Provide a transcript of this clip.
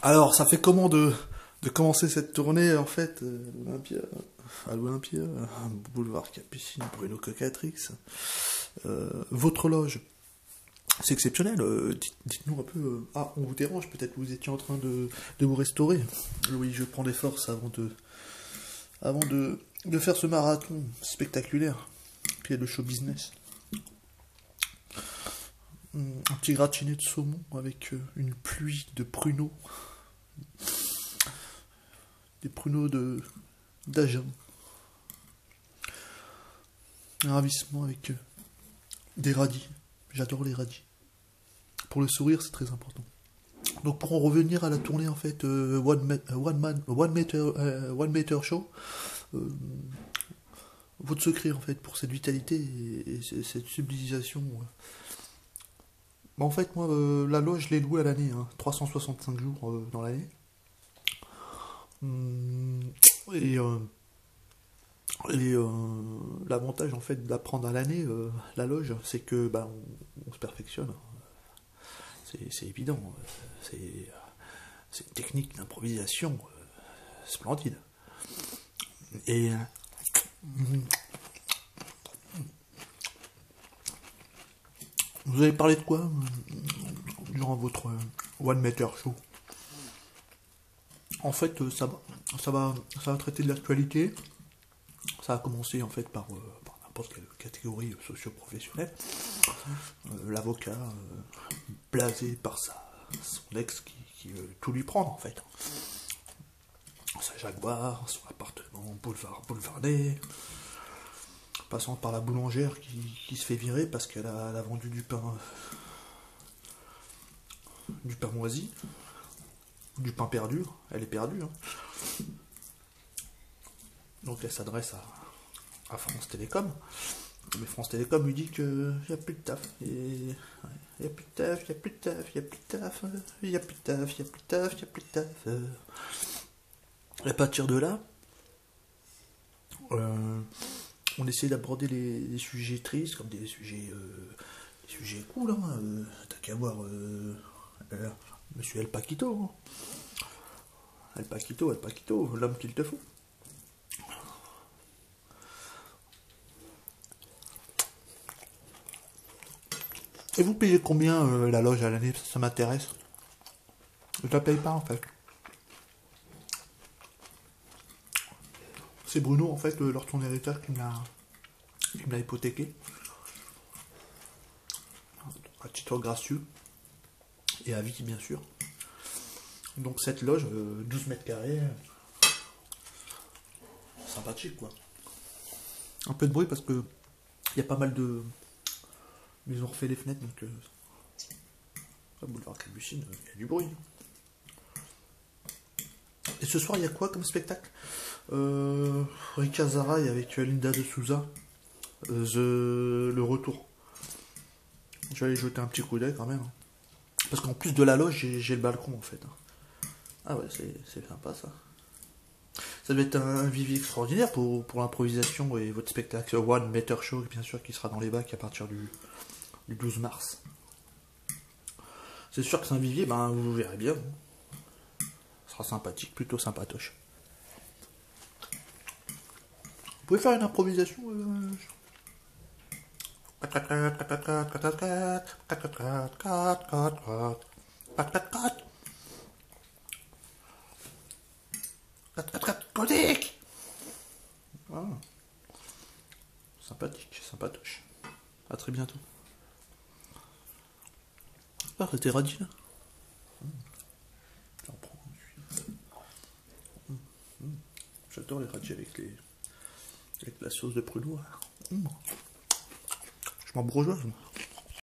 Alors, ça fait comment de commencer cette tournée, en fait, à l'Olympia, boulevard Capucine, Bruno Cocatrix. Votre loge, c'est exceptionnel. Dites-nous un peu. Ah, on vous dérange, peut-être vous étiez en train de vous restaurer. Oui, je prends des forces avant de faire ce marathon spectaculaire. Pied de show business. Un petit gratiné de saumon avec une pluie de pruneaux. Des pruneaux d'Agen. Un ravissement avec des radis. J'adore les radis. Pour le sourire, c'est très important. Donc pour en revenir à la tournée en fait one meter show, euh, votre secret en fait pour cette vitalité et cette sublisation. Bah, en fait moi la loge je l'ai louée à l'année, hein, 365 jours dans l'année. Hum, Et, euh, et l'avantage en fait d'apprendre à l'année la loge, c'est que bah, on se perfectionne. C'est évident. C'est une technique d'improvisation splendide. Et vous avez parlé de quoi durant votre One Meter Show? En fait, ça va traiter de l'actualité. Ça a commencé en fait par n'importe quelle catégorie socio-professionnelle. L'avocat blasé par son ex qui veut tout lui prendre en fait. Sa Jaguar, son appartement, boulevard Ney, passant par la boulangère qui se fait virer parce qu'elle a vendu du pain moisi, du pain perdu, elle est perdue. Hein. Donc elle s'adresse à France Télécom. Mais France Télécom lui dit qu'il n'y a plus de taf. Il n'y a plus de taf, il n'y a plus de taf, il n'y a plus de taf, il n'y a plus de taf, il n'y a plus de taf, il n'y a plus de taf. Et à partir de là, on essaie d'aborder les sujets tristes comme des sujets cool. Hein. T'as qu'à voir Monsieur El Paquito. Hein. El Paquito, l'homme qu'il te faut. Et vous payez combien la loge à l'année? Ça m'intéresse. Je la paye pas en fait. C'est Bruno en fait, leur ton héritage qui me l'a hypothéqué. À titre gracieux. Et à vie bien sûr. Donc cette loge, 12 mètres carrés. Sympathique quoi. Un peu de bruit parce que il y a pas mal de. Ils ont refait les fenêtres donc. Boulevard Capucine, il y a du bruit. Et ce soir, il y a quoi comme spectacle? Rika Zaraï avec Linda de Souza. Le retour. Je vais aller jeter un petit coup d'œil quand même. Hein. Parce qu'en plus de la loge, j'ai le balcon en fait. Ah ouais, c'est sympa ça. Ça doit être un vivier extraordinaire pour l'improvisation et votre spectacle One Meter Show, bien sûr, qui sera dans les bacs à partir du 12 mars. C'est sûr que c'est un vivier, ben vous verrez bien. Ce sera sympathique, plutôt sympatoche. Vous pouvez faire une improvisation Codique. Ah, sympathique, sympatoche. À très bientôt. Ah, c'était radis là. J'adore les radis avec la sauce de pruneau. Je m'en bourgeoise.